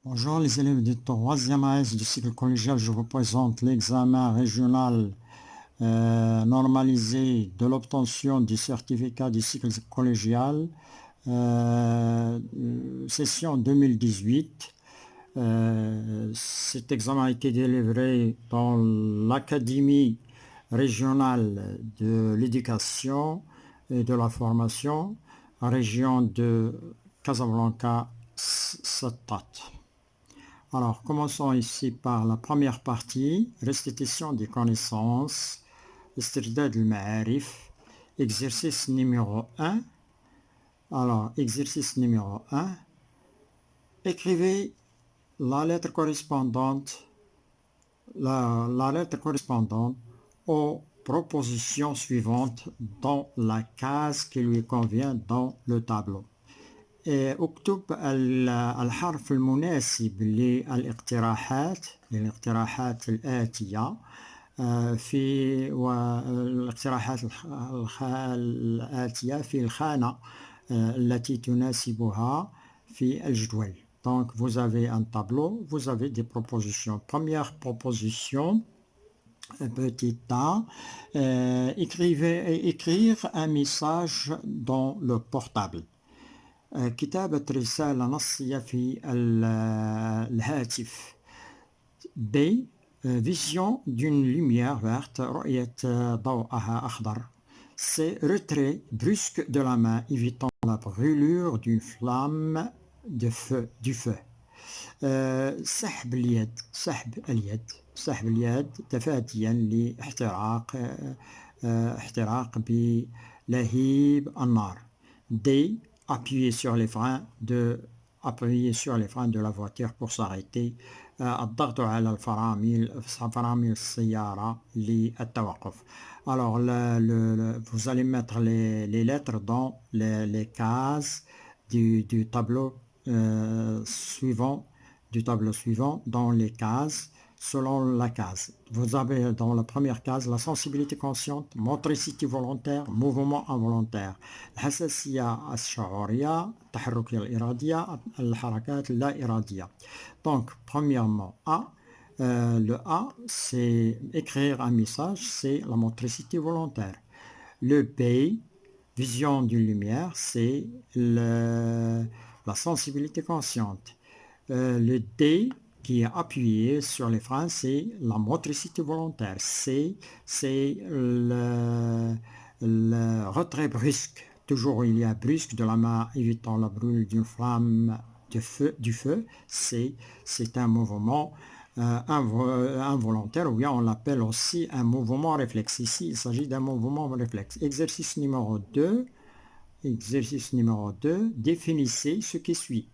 Bonjour les élèves du troisième AS du cycle collégial, je vous présente l'examen régional normalisé de l'obtention du certificat du cycle collégial, session 2018. Cet examen a été délivré dans l'Académie régionale de l'éducation et de la formation, région de Casablanca, Settat. Alors, commençons ici par la première partie, restitution des connaissances, استرداد المعارف, exercice numéro 1. Alors, exercice numéro 1, écrivez la lettre correspondante, la lettre correspondante aux propositions suivantes dans la case qui lui convient dans le tableau. اكتب الحرف المناسب للاقتراحات الآتية في والاقتراحات الآتية في الخانة التي تناسبها في الجدول. Donc vous avez un tableau, vous avez des propositions. Première proposition, petit a, écrire un message dans le portable. كتابة رسالة نصية في الهاتف. B. Vision d'une lumière verte, رؤية ضوءها أخضر. C. Retrait brusque de la main, évitant la brûlure d'une flamme du feu. سحب اليد تفاديا لاحتراق بلهيب النار. D. Appuyer sur les freins de la voiture pour s'arrêter. الضغط على فرامل السيارة للتوقف. Alors vous allez mettre les lettres dans les cases du tableau suivant, dans les cases selon la case. Vous avez dans la première case la sensibilité consciente, motricité volontaire, mouvement involontaire. الحساسية الشعورية، التحركية الإرادية، الحركات اللا إرادية. Donc, premièrement, A. Le A, c'est écrire un message, c'est la motricité volontaire. Le B, vision d'une lumière, c'est la sensibilité consciente. Le D, qui est appuyé sur les freins, c'est la motricité volontaire. C, c'est le retrait brusque. Toujours il y a brusque de la main, évitant la brûlure d'une flamme du feu. C, c'est un mouvement involontaire, ou bien on l'appelle aussi un mouvement réflexe. Ici, il s'agit d'un mouvement réflexe. Exercice numéro 2. Définissez ce qui suit.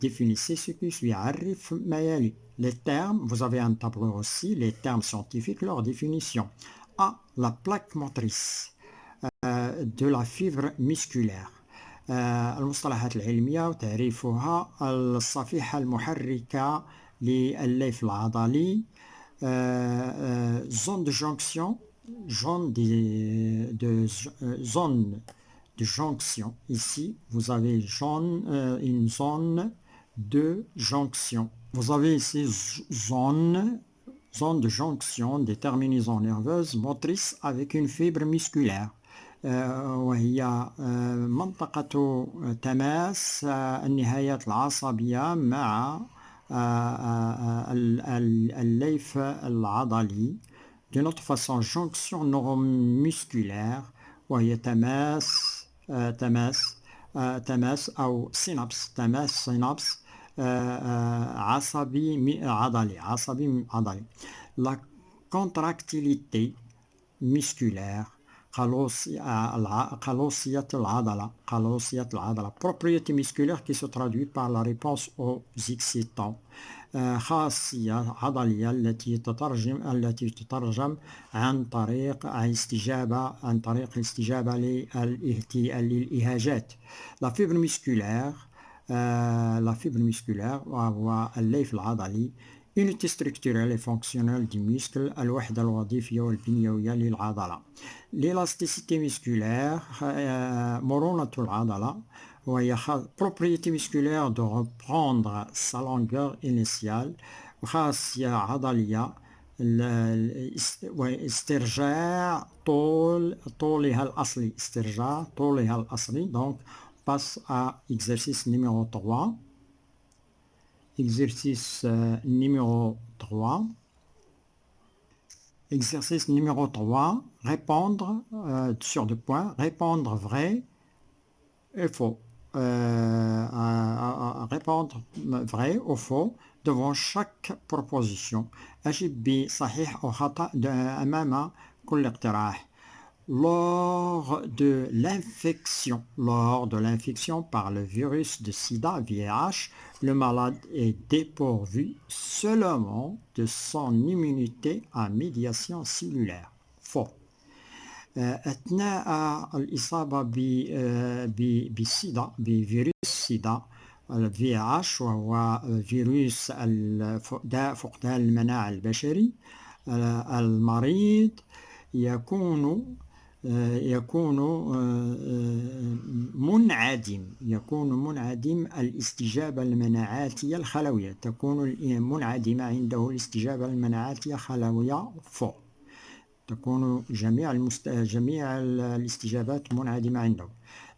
عرف ما يلي. Les termes, vous avez un tableau aussi, les termes scientifiques, leur définition. A. La plaque motrice de la fibre musculaire. المصطلحات العلمية وتعريفها: الصفيحة المحركة للليف العضلي. Zone de jonction, zone de jonction. Ici, vous avez une zone de jonction. Vous avez ici zone de jonction des terminaisons nerveuses motrices avec une fibre musculaire. وهي منطقة تماس النهايات العصبية مع الليف العضلي. D'une autre façon, jonction neuromusculaire وهي تماس أو سينابس عصبي عضلي. La contractilité musculaire, خلوصية العضلة, propriété musculaire qui se traduit par la réponse aux excitants. خاصية عضلية التي تترجم عن طريق الاستجابة للإهاجات. La fibre musculaire وهو الليف العضلي unité structurelle et fonctionnelle du muscle, الوحدة الوظيفية والبنيوية للعضلة. L'élasticité musculaire مرونة العضلة وهي propriété musculaire de reprendre sa longueur initiale وخاصية عضلية واسترجاع طولها الأصلي استرجاع طولها الأصلي. Donc on passe à exercice numéro 3. Exercice numéro 3. Exercice numéro 3, répondre sur 2 points, répondre vrai et faux. Répondre vrai ou faux devant chaque proposition. أجب بصحيح أو خطأ أمام كل اقتراح. Lors de l'infection par le virus de sida VIH, le malade est dépourvu seulement de son immunité à médiation cellulaire. Faux. أثناء الإصابة بالسيدا بفيروس السيدا VIH وهو فيروس داء فقدان المناعة البشري المريض يكون منعدم الاستجابة المناعاتية الخلوية. تكون منعدمة عنده الاستجابة المناعاتية الخلوية. فوق. تكون جميع الاستجابات منعدمة عنده.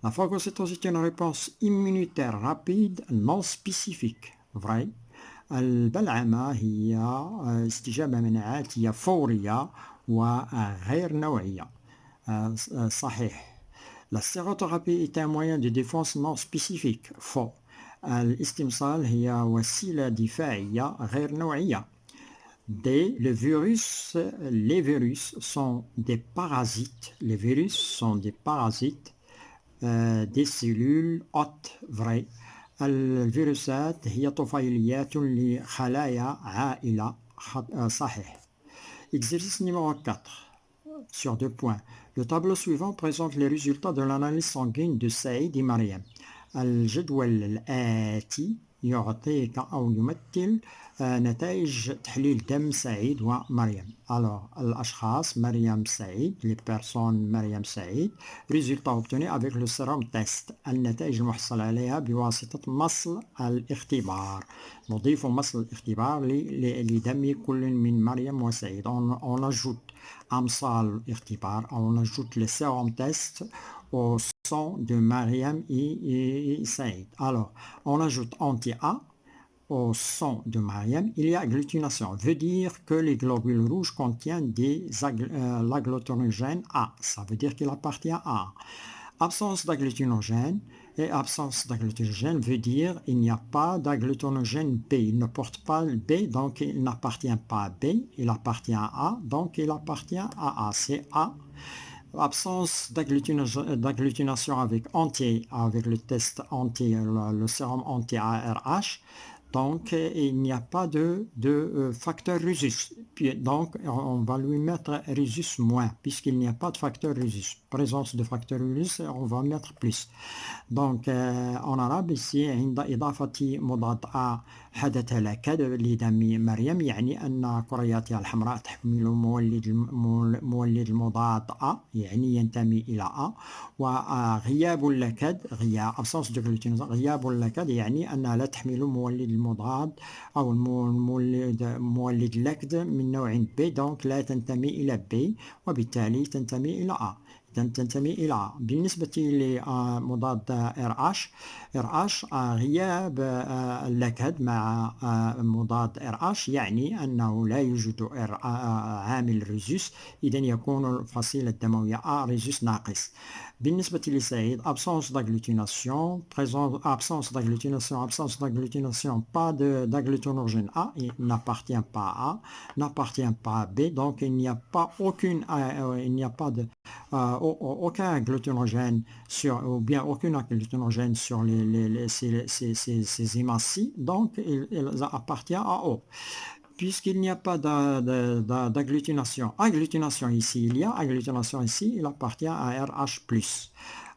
La phagocytose est une réponse immunitaire rapide non spécifique. Vrai. البلعمة هي استجابة مناعاتية فورية وغير نوعية. صحيح. La sérothérapie est un moyen de défense non spécifique. Faux. الاستمصال هي وسيلة دفاعية غير نوعية. Les virus sont des parasites. Les virus sont des parasites des cellules hôtes. Vrai. الفيروسات هي طفيليات لخلايا عائلة. صحيح. Exercice numéro 4. Sur 2 points. Le tableau suivant présente les résultats de l'analyse sanguine de Saïd et Mariam. الجدول الآتي يعطيك أو يمثل نتائج تحليل دم سعيد ومريم. Alors, الأشخاص مريم سعيد, les personnes مريم سعيد, résultats obtenus avec le sérum test. النتائج المحصل عليها بواسطة مصل الاختبار. نضيف مصل الاختبار لدم كل من مريم وسعيد. On ajoute أمصال الاختبار, on ajoute le sérum test au sang de Mariam et Saïd. Alors, on ajoute anti-A au sang de Mariam. Il y a agglutination. Veut dire que les globules rouges contiennent l'agglutinogène A. Ça veut dire qu'il appartient à A. Absence d'agglutinogène. Et absence d'agglutinogène veut dire qu'il n'y a pas d'agglutinogène B. Il ne porte pas le B, donc il n'appartient pas à B. Il appartient à A, donc il appartient à A. C'est A. Absence d'agglutination avec le test le sérum anti-ARH. Donc, il n'y a pas de facteur rhésus. Donc, on va lui mettre rhésus moins, puisqu'il n'y a pas de facteur rhésus. Présence de facteur rhésus, on va mettre plus. Donc, en arabe, ici, عند إضافة مضاد A حدث لكد لدم مريم يعني أن كرياتها الحمراء تحمل مولد المضاد A يعني ينتمي إلى A. وغياب اللكد غياب اللكد يعني أنها لا تحمل مولد المضاد أو مولد اللكد من نوع B. donc لا تنتمي إلى B وبالتالي تنتمي إلى A. تنتمي إلى بالنسبة لمضاد RH غياب اللكد مع مضاد RH يعني أنه لا يوجد عامل ريزوس. إذن يكون الفصيلة الدموية A ريزوس ناقص. بالنسبة لسعيد absence d'agglutination, pas d'agglutinogène A, il n'appartient pas à A, n'appartient pas à B, donc il n'y a pas aucun agglutinogène ou bien aucun agglutinogène sur ces immenses-ci, donc il appartient à O. Puisqu'il n'y a pas d'agglutination. Agglutination ici, il y a agglutination ici, il appartient à RH+.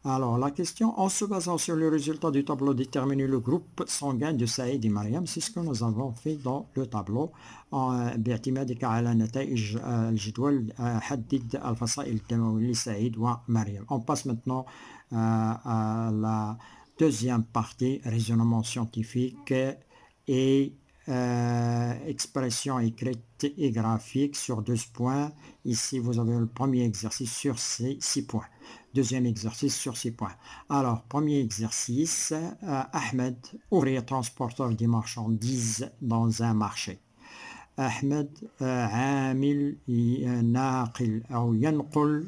Alors, la question, en se basant sur le résultat du tableau, déterminer le groupe sanguin de Saïd et Mariam, c'est ce que nous avons fait dans le tableau. باعتمادك على نتائج الجدول حدد الفصائل الدموية لسعيد ومريم. On passe maintenant à Deuxième partie, raisonnement scientifique et expression écrite et graphique sur 12 points. Ici, vous avez le premier exercice sur ces 6 points. Deuxième exercice sur 6 points. Alors, premier exercice, Ahmed, ouvrier transporteur des marchandises dans un marché. أحمد عامل ناقل أو ينقل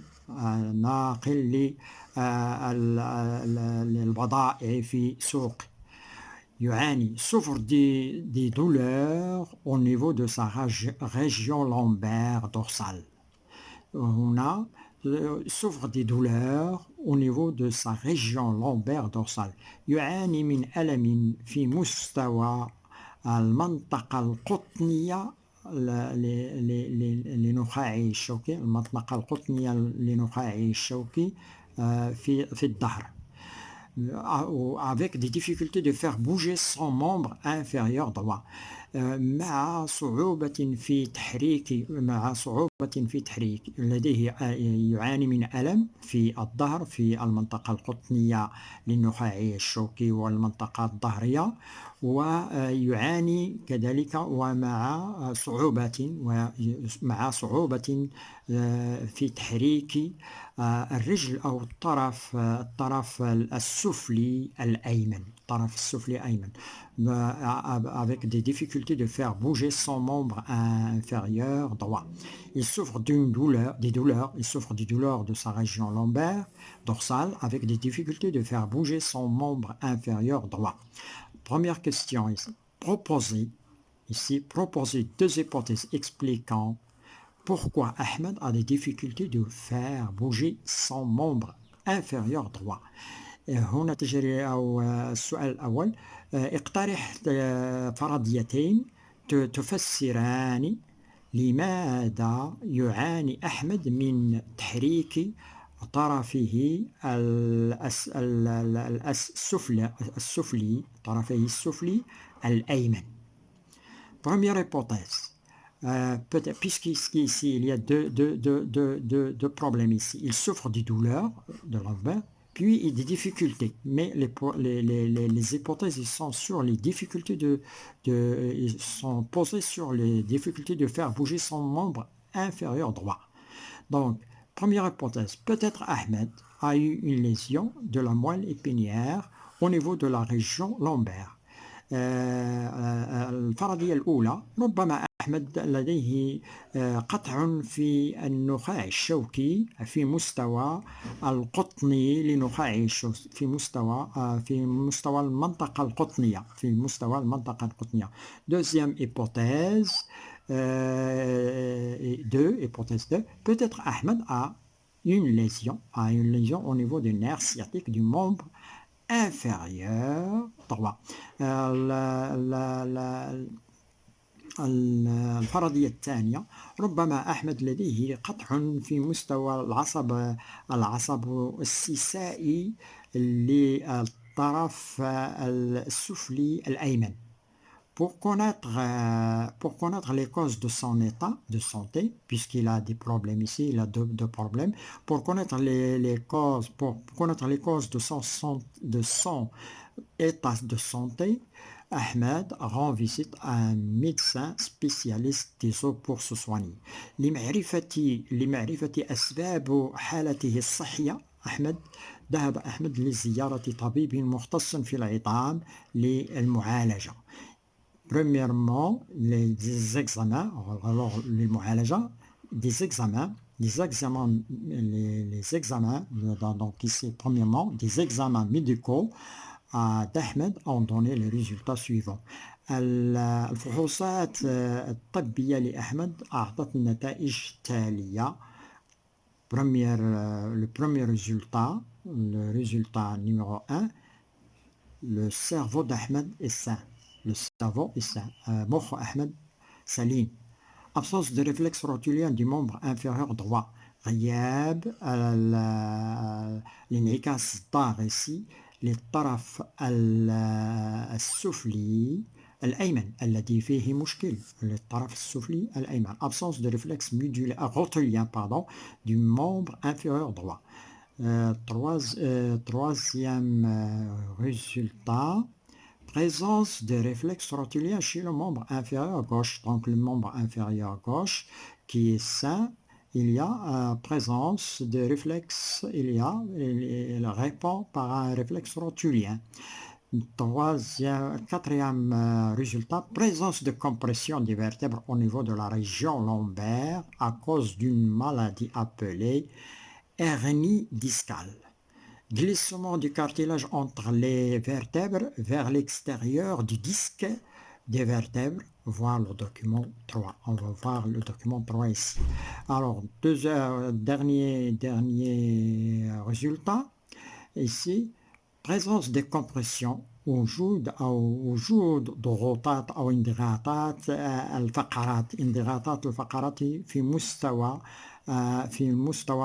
ناقل للبضائع في سوق. يعاني souffre des douleurs au niveau de sa région lombaire dorsale. هنا souffre des douleurs au niveau de sa région lombaire dorsale. يعاني من ألم في مستوى المنطقة القطنية لنخاعه الشوكي. المنطقة القطنية لنخاعه الشوكي في الظهر. Avec des difficultés de faire bouger son membre inférieur droit. مع صعوبة في تحريك لديه يعاني من ألم في الظهر في المنطقة القطنية للنخاعي الشوكي والمنطقة الظهرية ويعاني كذلك ومع صعوبة في تحريك الرجل أو الطرف السفلي الأيمن avec des difficultés de faire bouger son membre inférieur droit. Il souffre des douleurs de sa région lombaire dorsale avec des difficultés de faire bouger son membre inférieur droit. Première question ici. Proposer deux hypothèses expliquant pourquoi Ahmed a des difficultés de faire bouger son membre inférieur droit. هنا تجري أو السؤال الأول اقترح فرضيتين تفسران لماذا يعاني أحمد من تحريك طرفه السفلي الأيمن. Première hypothèse. Puisqu'ici il y a deux problèmes ici. Il souffre des douleurs de l'envers, puis des difficultés. Mais les hypothèses sont sur les difficultés ils sont posées sur les difficultés de faire bouger son membre inférieur droit. Donc, première hypothèse, peut-être Ahmed a eu une lésion de la moelle épinière au niveau de la région lombaire. الفرضية الأولى ربما أحمد لديه قطع في النخاع الشوكي في مستوى القطني لنخاع الشوكي في مستوى المنطقة القطنية Deuxième hypothèse, hypothèse 2, peut-être Ahmed a une lésion au niveau du nerf sciatique du membre inférieur droit. الفرضية الثانية ربما أحمد لديه قطع في مستوى العصب السيسائي للطرف السفلي الأيمن. Pour connaître les causes de son état de santé, puisqu'il a des problèmes ici, il a deux problèmes, pour connaître les causes de son état de santé, Ahmed rend visite à un médecin spécialiste des os pour se soigner. لمعرفة أسباب حالته الصحية ذهب أحمد لزيارة طبيب مختص في العظام للمعالجة. Premièrement, les examens, alors les mu'alaja, les examens, donc ici, premièrement, des examens médicaux d'Ahmed ont donné les résultats suivants. الفحوصات الطبية لأحمد أعطت النتائج التالية. Le premier résultat, le résultat numéro 1, le cerveau d'Ahmed est sain. Le cerveau est sain. مخ أحمد سليم. Absence de réflexe rotulien du membre inférieur droit. غياب الانعكاس الضاغطي للطرف السفلي الأيمن الذي فيه مشكل. للطرف السفلي الأيمن. Absence de réflexe rotulien du membre inférieur droit. Troisième résultat, présence de réflexes rotuliens chez le membre inférieur gauche. Donc le membre inférieur gauche qui est sain, il y a présence de réflexes, il répond par un réflexe rotulien. Quatrième résultat, présence de compression des vertèbres au niveau de la région lombaire à cause d'une maladie appelée hernie discale. Glissement du cartilage entre les vertèbres vers l'extérieur du disque des vertèbres. Voir le document 3. On va voir le document 3 ici. Alors, dernier résultat. Ici, présence de compression وجود ضغوطات أو انضغاطات الفقرات في المستوى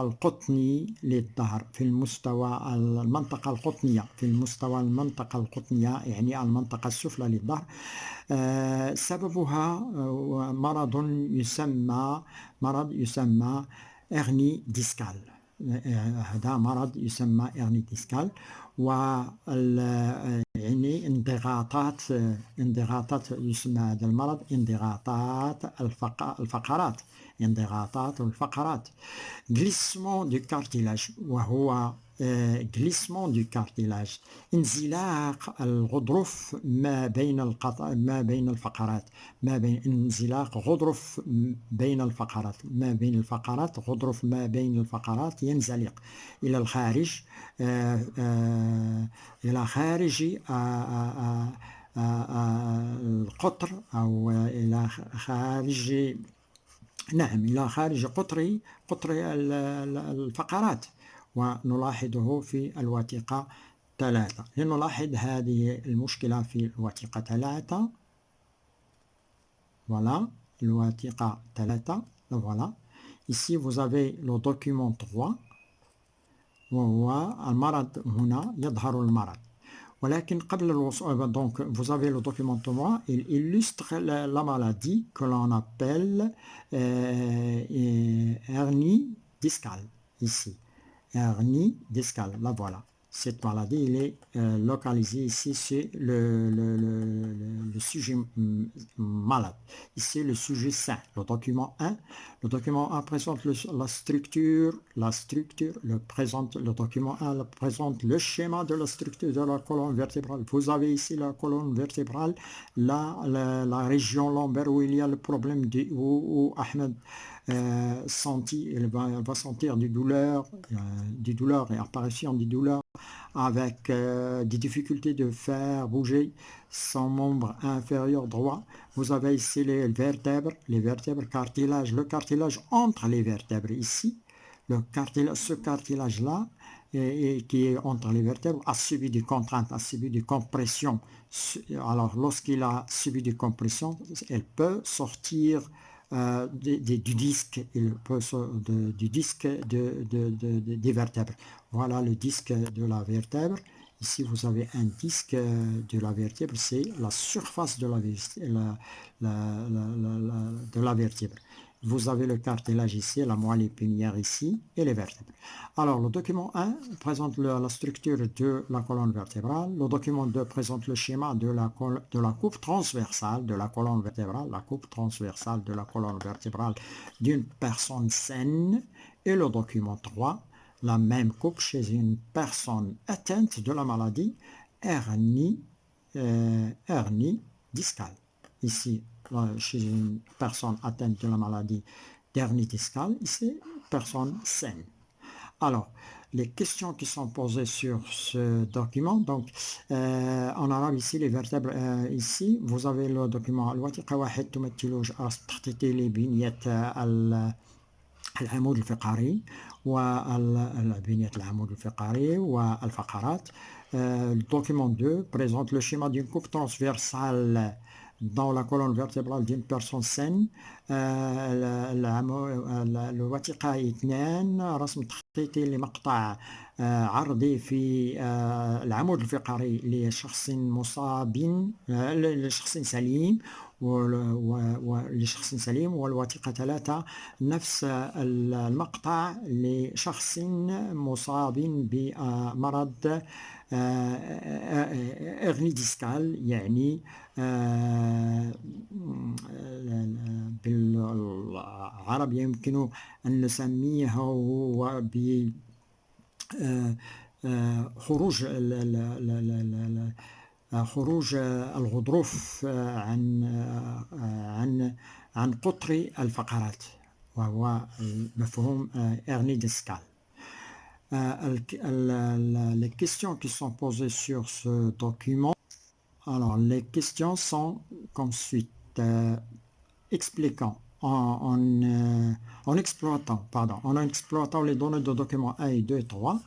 القطني للظهر في المنطقة القطنية يعني المنطقة السفلى للظهر. سببها مرض يسمى hernie discale. هذا مرض يسمى hernie discale. يعني انضغاطات يسمى هذا المرض انضغاطات الفقرات. glissement du cartilage وهو glissement du cartilage انزلاق الغضروف ما بين الفقرات غضروف ما بين الفقرات ينزلق إلى الخارج إلى خارج القطر أو إلى خارج إلى خارج قطر الفقرات. ونلاحظه في الوثيقة 3. لنلاحظ هذه المشكلة في الوثيقة 3. Voilà, الوثيقة 3. Voilà. Ici, vous avez le document 3. وهو المرض هنا يظهر المرض. ولكن قبل الوصول, donc vous avez le document 3, il illustre la maladie que l'on appelle hernie discale, ici. Hernie discale, là voilà. Cette maladie, il est localisée ici, c'est le sujet malade. Ici, le sujet sain. Le document 1. Le document 1 présente la structure. Le document 1 présente le schéma de la structure de la colonne vertébrale. Vous avez ici la colonne vertébrale, là, la région lombaire où il y a le problème où Ahmed il va sentir des douleurs et apparition des douleurs avec des difficultés de faire bouger son membre inférieur droit. Vous avez ici les vertèbres, cartilage, le cartilage entre les vertèbres ici. Ce cartilage-là, qui est entre les vertèbres, a subi des contraintes, a subi des compressions. Alors, lorsqu'il a subi des compressions, elle peut sortir du disque, des vertèbres. Voilà le disque de la vertèbre. Ici, vous avez un disque de la vertèbre, c'est la surface de la vertèbre. Vous avez le cartilage ici, la moelle épinière ici et les vertèbres. Alors, le document 1 présente la structure de la colonne vertébrale. Le document 2 présente le schéma de la coupe transversale de la colonne vertébrale, d'une personne saine. Et le document 3, la même coupe chez une personne atteinte de la maladie hernie discale. Ici, chez une personne atteinte de la maladie d'hernie discale, ici, personne saine. Alors, les questions qui sont posées sur ce document, donc en arabe ici, les vertèbres ici, vous avez le document الوثيقة 1 تمثل تخطيط لبنية العمود الفقري والفقرات. Le document 2 présente le schéma d'une coupe transversale dans la colonne vertébrale d'une personne saine. الوثيقة 2 رسم تخطيطي لمقطع عرضي في العمود الفقري لشخص مصاب لشخص سليم لشخص سليم. والوثيقة 3 نفس المقطع لشخص مصاب بمرض hernie discale، يعني بالعربية يمكن أن نسميه خروج خروج الغضروف عن قطر الفقرات، وهو مفهوم hernie discale. Les questions qui sont posées sur ce document, alors les questions sont comme suit. Expliquant en exploitant les données de documents 1 et 2 et 3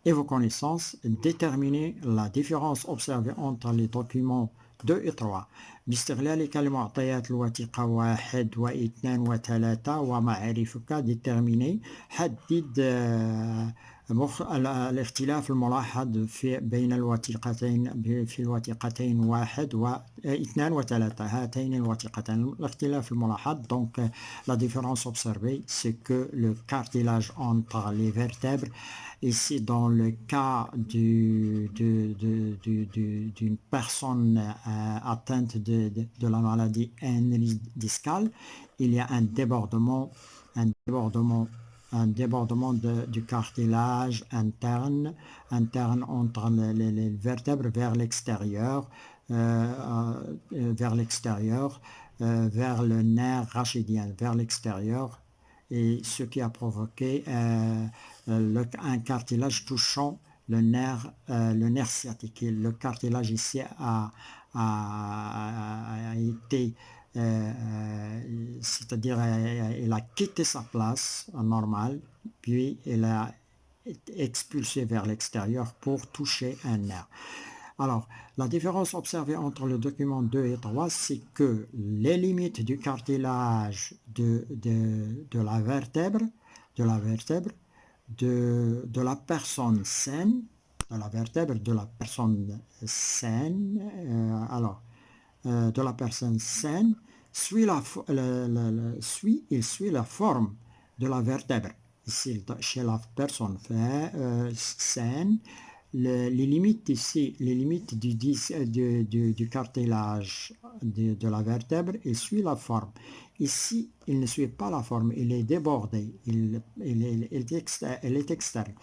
et vos connaissances, déterminer la différence observée entre les documents 2 et 3 باستغلالك لمعطيات الوثيقة 1 و2 و3 ومعارفك. déterminer حدد الاختلاف الملاحظ بين الوثيقتين في الوثيقتين 1 و2 و3 هاتين الوثيقتين. الاختلاف الملاحظ donc la différence observée c'est que le cartilage entre les vertèbres ici dans le cas d'une personne atteinte de la maladie hernie discale, il y a un débordement du cartilage interne entre les vertèbres vers l'extérieur, vers le nerf rachidien, vers l'extérieur, et ce qui a provoqué un cartilage touchant le nerf sciatique. Et le cartilage ici a été c'est-à-dire il a quitté sa place normale, puis il a expulsé vers l'extérieur pour toucher un nerf. Alors, la différence observée entre le document 2 et 3, c'est que les limites du cartilage de la vertèbre, de la personne saine, de la vertèbre de la personne saine, de la personne saine, suit la forme de la vertèbre. Ici, chez la personne saine, les limites ici, les limites du cartilage de la vertèbre, il suit la forme. Ici, il ne suit pas la forme, il est débordé, il est externe.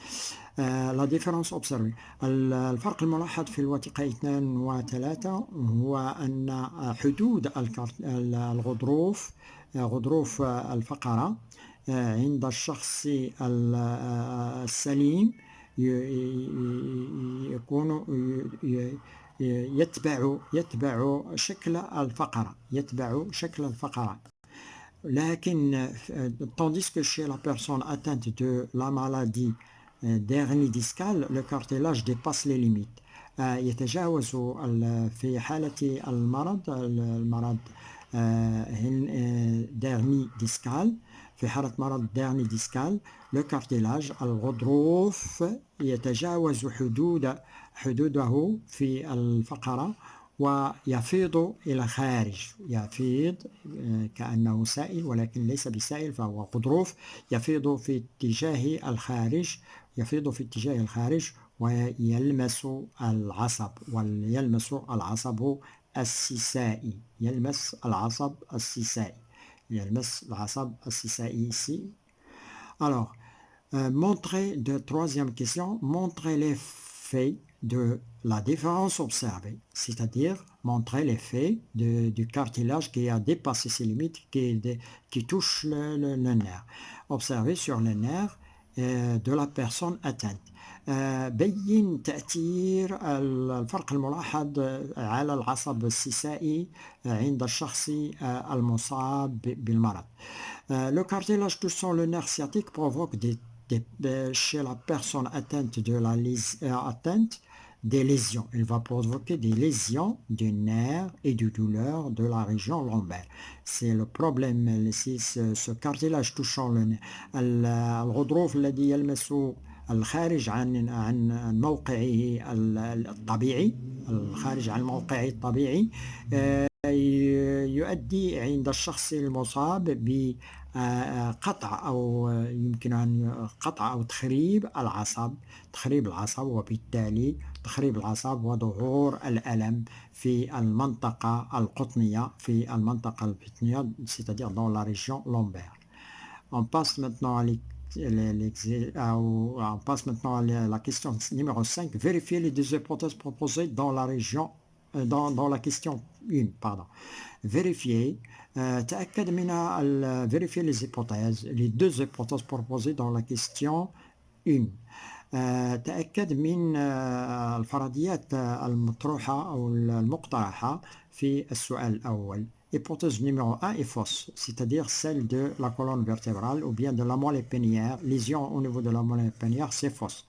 La différence observée. الفرق الملاحظ في الوثيقة 2 و 3 هو أن حدود غضروف الفقرة عند الشخص السليم يكون يتبع شكل الفقرة. لكن tandis que chez la personne atteinte de la maladie d'hernie discale, le cartilage dépasse les limites. يتجاوز في حالة المرض d'hernie discale. في حالة مرض ديرني ديسكال لو كارتيلاج الغضروف يتجاوز حدوده في الفقرة ويفيض إلى الخارج. يفيض كأنه سائل ولكن ليس بسائل، فهو غضروف يفيض في اتجاه الخارج ويلمس العصب السيسائي. يلمس العصب السيسائي ici. Alors, troisième question, montrer les faits de la différence observée, c'est-à-dire montrer les faits du cartilage qui a dépassé ses limites, qui touche le nerf. Observer sur le nerf de la personne atteinte. بين تأثير الفرق الملاحظ على العصب السيسائي عند الشخص المصاب بالمرض. Le cartilage touchant le nerf sciatique provoque chez la personne atteinte des lésions. Il va provoquer des lésions du nerf et de douleurs de la région lombaire. C'est le problème ici, ce cartilage touchant le nerf. الغضروف الذي يلمس الخارج عن موقعه الطبيعي يؤدي عند الشخص المصاب بقطع أو يمكن أن قطع أو تخريب العصب وبالتالي تخريب العصب وظهور الألم في المنطقة القطنية c'est-à-dire dans la région lombaire. On passe maintenant à la question numéro 5. Vérifiez les deux hypothèses proposées dans la région dans la question 1. Vérifiez vérifiez les deux hypothèses proposées dans la question 1. تأكد من الفرضيات المطروحة أو المقترحة في السؤال الأول. Hypothèse numéro 1 est fausse, c'est-à-dire celle de la colonne vertébrale ou bien de la moelle épinière. Lésion au niveau de la moelle épinière, c'est fausse.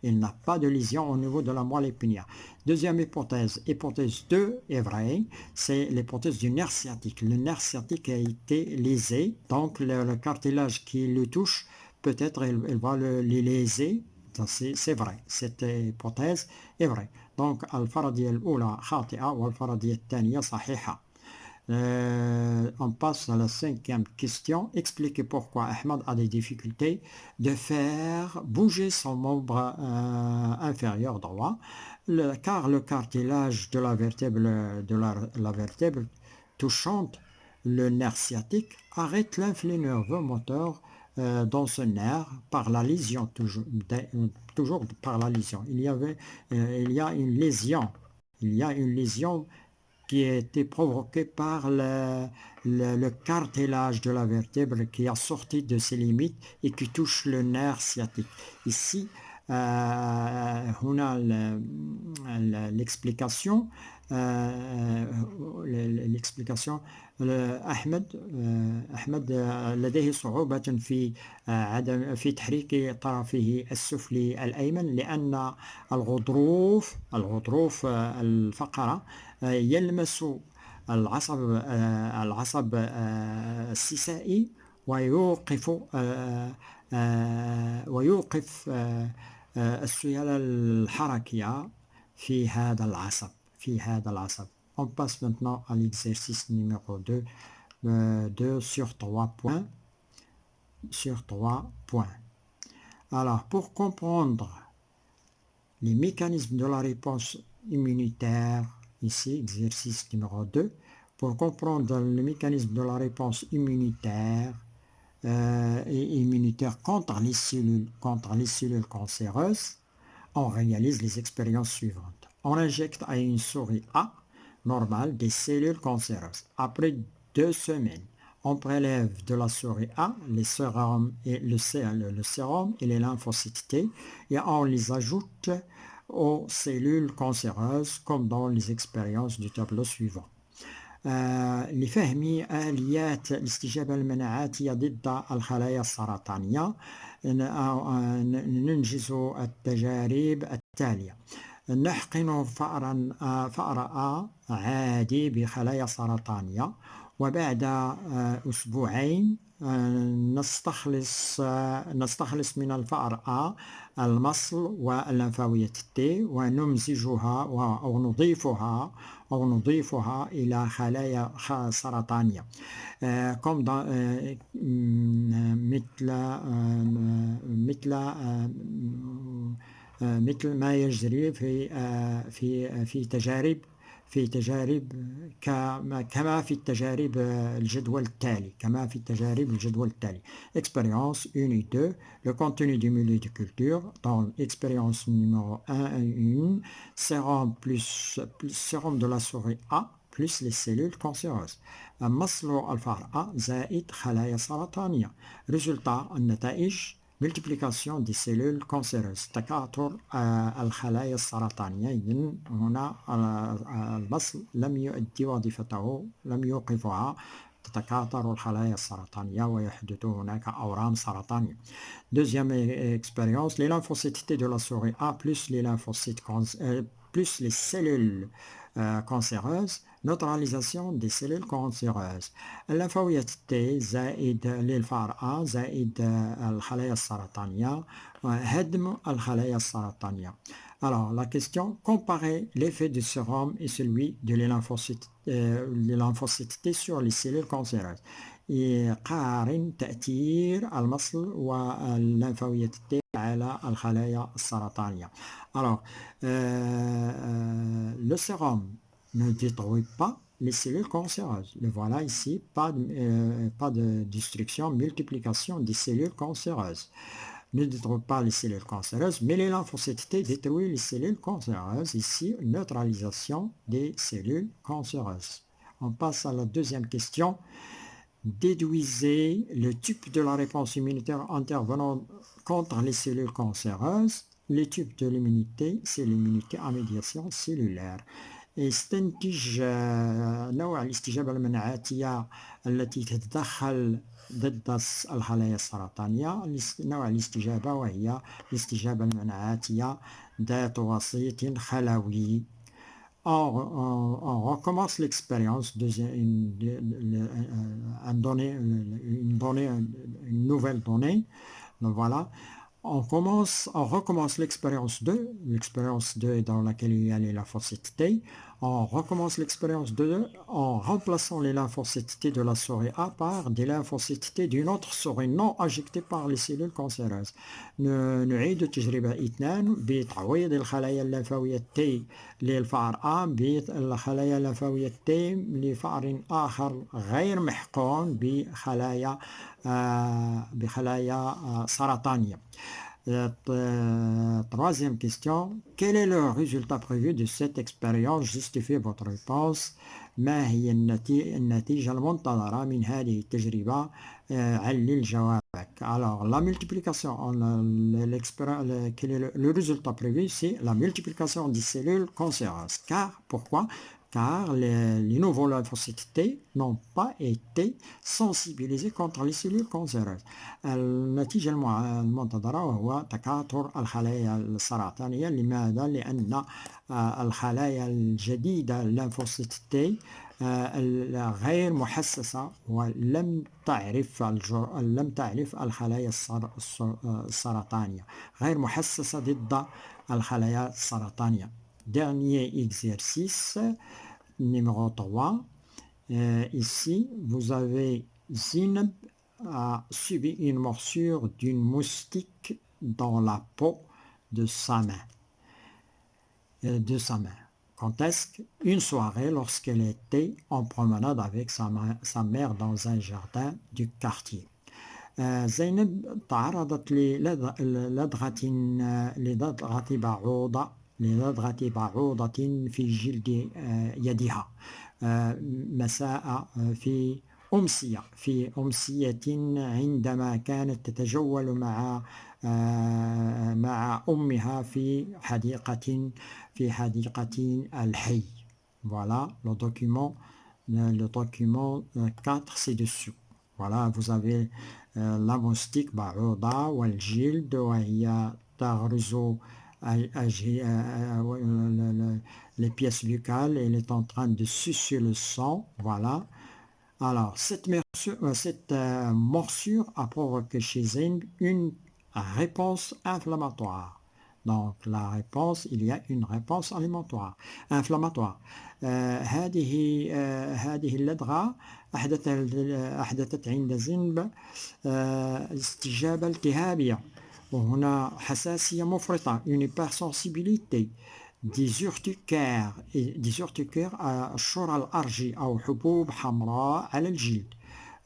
Il n'a pas de lésion au niveau de la moelle épinière. Deuxième hypothèse, hypothèse 2 est vraie, c'est l'hypothèse du nerf sciatique. Le nerf sciatique a été lésé, donc le cartilage qui le touche, peut-être il va le léser. C'est vrai, cette hypothèse est vraie. Donc, الفرضية الأولى خاطئة والفرضية الثانية صحيحة. On passe à la 5e question. Expliquez pourquoi Ahmed a des difficultés de faire bouger son membre inférieur droit, car le cartilage de la vertèbre touchante le nerf sciatique arrête l'influx nerveux moteur dans ce nerf par la lésion, toujours par la lésion. Il y a une lésion qui a été provoquée par le cartilage de la vertèbre qui a sorti de ses limites et qui touche le nerf sciatique. Ici, هنا l'explication أحمد لديه صعوبة في تحريك طرفه السفلي الأيمن لأن الغضروف الفقرة يلمس العصب السيسائي ويوقف السيالة الحركية في هذا العصب. On passe maintenant à l'exercice numéro 2, 2 sur 3 points. Alors, pour comprendre les mécanismes de la réponse immunitaire, ici, exercice numéro 2, pour comprendre le mécanisme de la réponse immunitaire et immunitaire contre les cellules cancéreuses, on réalise les expériences suivantes. On injecte à une souris A normale des cellules cancéreuses. Après 2 semaines, on prélève de la souris A le sérum et les lymphocytes T et on les ajoute aux cellules cancéreuses comme dans les expériences du tableau suivant. لفهم آليات الاستجابة المناعاتية ضد الخلايا السرطانية ننجز التجارب التالية. نحقن فأر A عادي بخلايا سرطانية وبعد أسبوعين نستخلص من الفأر A المصل واللمفاويات T ونمزجها أو نضيفها إلى خلايا سرطانية مثل ما يجري في تجارب كما في التجارب الجدول التالي. Expérience 1 et 2. Le contenu du milieu de culture. Dans l'expérience numéro 1 et 1, sérum de la souris A plus les cellules cancéreuses. مصل الفأر A زائد خلايا سرطانية. Résultat النتائج multiplication des cellules cancéreuses. تكاثر الخلايا السرطانية. إذن هنا المصل لم يؤدي وظيفته، لم يوقفها. تتكاثر الخلايا السرطانية ويحدث هناك أورام سرطانية. Deuxième expérience, les lymphocytes T de la souris A plus les cellules cancéreuses. Neutralisation des cellules cancéreuses. اللمفاويات T زائد للفأر A زائد الخلايا السرطانية وهدم الخلايا السرطانية. Alors, la question, comparer l'effet du sérum et celui de lymphocytes T sur les cellules cancéreuses. قارن تأثير المصل والليمفاويات T على الخلايا السرطانية. Alors, le sérum ne détruit pas les cellules cancéreuses. Le voilà ici, pas de destruction, multiplication des cellules cancéreuses. Ne détruit pas les cellules cancéreuses, mais les lymphocytes T détruisent les cellules cancéreuses. Ici, neutralisation des cellules cancéreuses. On passe à la deuxième question. Déduisez le type de la réponse immunitaire intervenant contre les cellules cancéreuses. Le type de l'immunité, c'est l'immunité à médiation cellulaire. استنتج نوع الاستجابة المناعاتية التي تتدخل ضد الخلايا السرطانية. نوع الاستجابة وهي الاستجابة المناعاتية ذات وسيط خلوي. On recommence l'expérience, une nouvelle donnée. Donc voilà. On recommence l'expérience 2 dans laquelle il y a les lymphocytes T. On recommence l'expérience 2 en remplaçant les lymphocytes T de la souris A par des lymphocytes T d'une autre souris non injectée par les cellules cancéreuses. نعيد تجربة 2 بتعويض الخلايا الليمفاوية T للفأر A بالخلايا الليمفاوية T لفأر آخر غير محقون بخلايا سرطانية. Troisième question. Quel est le résultat prévu de cette expérience? Justifiez votre réponse. ما هي النتيجة المنتظرة من هذه التجربة؟ علل جوابك. Alors, la multiplication, quel est le résultat prévu? C'est la multiplication des cellules cancéreuses. Pourquoi? Car les nouveaux lymphocytes T n'ont pas été sensibilisés contre les cellules cancéreuses. النتيجة المنتظرة وهو تكاثر الخلايا السرطانية. لماذا؟ لأن الخلايا الجديدة الليمفوسيت T غير محسسة ولم تعرف الخلايا السرطانية، غير محسسة ضد الخلايا السرطانية. Dernier exercice, numéro 3. Ici, vous avez Zineb a subi une morsure d'une moustique dans la peau de sa main. Quand est-ce qu'une soirée, lorsqu'elle était en promenade avec sa mère dans un jardin du quartier. زينب تعرضت للدغة بعوضة في جلد يدها مساء في أمسية عندما كانت تتجول مع أمها في حديقة الحي. Voilà le document 4 ci-dessous. Voilà, vous avez la moustique بعوضة والجلد وهي تغرز les pièces buccales. Elle est en train de sucer le sang. Voilà. Alors, cette morsure a provoqué chez Zainab une réponse inflammatoire. Donc, la réponse, il y a une réponse inflammatoire. هذه اللدغة أحدثت عند زينب استجابة التهابية، وهنا حساسية مفرطة، une hypersensibilité، des urticaires الشرى الأرجي أو حبوب حمراء على الجلد.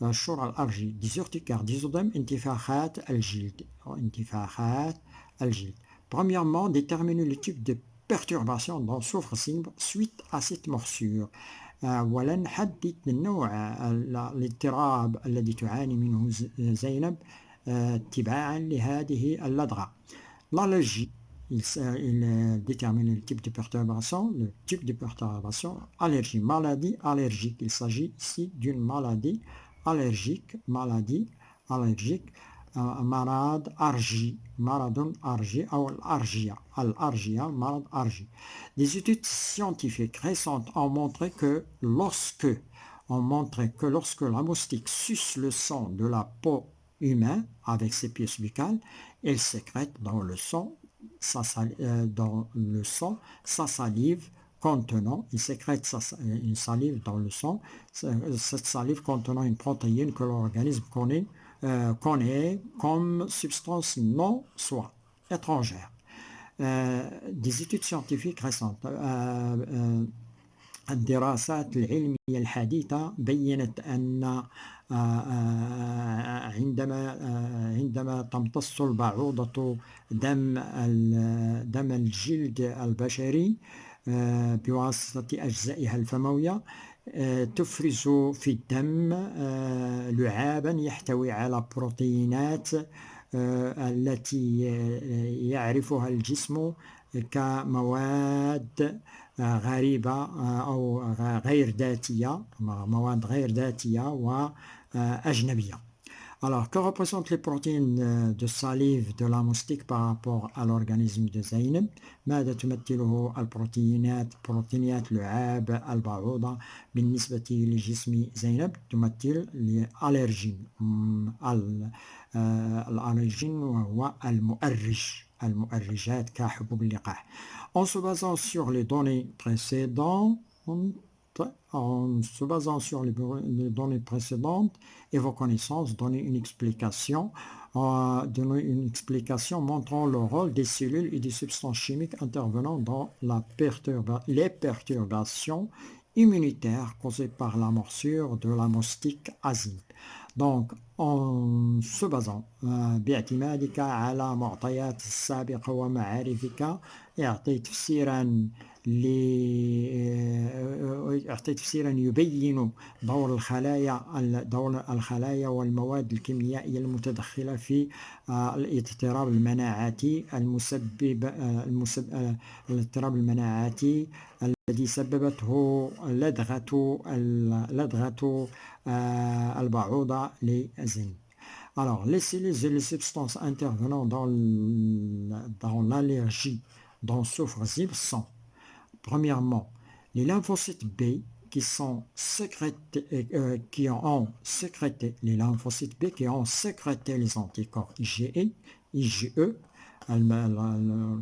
الشرى الأرجي des urticaires des أدم انتفاخات الجلد. Premièrement, déterminer le type de perturbation dont souffre Zineb suite à cette morsure. ولنحدد النوع الاضطراب الذي تعاني منه زينب تباعا لهذه اللدغة. L'allergie, il détermine le type de perturbation. Allergie, maladie allergique. Il s'agit ici d'une maladie allergique. مرض أرجي أو الأرجية مرض أرجي. Des études scientifiques récentes ont montré que lorsque la moustique suce le sang de la peau humaine avec ses pièces buccales, elle sécrète dans le sang dans le sang sa salive contenant, il sécrète une salive dans le sang, cette salive contenant une protéine que l'organisme connaît comme substance non soit étrangère. Des études scientifiques récentes الدراسات العلمية الحديثة بيّنت أن عندما تمتص البعوضة دم الجلد البشري بواسطة أجزائها الفموية تفرز في الدم لعابا يحتوي على بروتينات التي يعرفها الجسم كمواد غريبة أو غير ذاتية مواد غير ذاتية وأجنبية. Alors, que représentent les protéines de salive de la moustique par rapport à l'organisme de زينب؟ ماذا تمثله بروتينات لعاب البعوضة بالنسبة لجسم زينب؟ تمثل الألرجين الألرجين وهو المؤرجات كحبوب اللقاح. En se basant sur les données précédentes, et vos connaissances, donner une explication montrant le rôle des cellules et des substances chimiques intervenant dans les perturbations immunitaires causées par la morsure de la moustique azim. Donc, en se basant باعتمادك على معطيات السابقة ومعارفك أعطيت تفسيرا يبين دور الخلايا والمواد الكيميائية المتدخلة في الاضطراب المناعاتي الاضطراب المناعاتي الذي سببته لدغة البعوضة لزين. Alors, les cellules et les substances intervenant dans l'allergie dont souffre ZIB sont, premièrement, les lymphocytes B qui ont sécrété les anticorps IgE,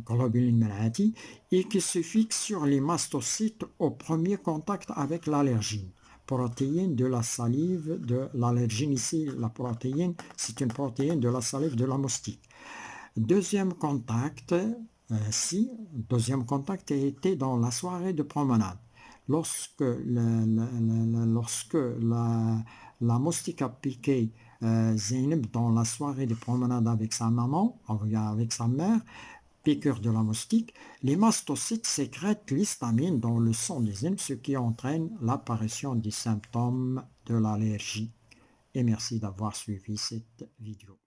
globuline manati, et qui se fixent sur les mastocytes au premier contact avec l'allergène. Protéine de la salive de l'allergène. Ici, la protéine, c'est une protéine de la salive de la moustique. Deuxième contact était dans la soirée de promenade. Lorsque la moustique a piqué Zeynep dans la soirée de promenade avec sa maman, avec sa mère, piqûre de la moustique, les mastocytes sécrètent l'histamine dans le sang des Zeynep, ce qui entraîne l'apparition des symptômes de l'allergie. Et merci d'avoir suivi cette vidéo.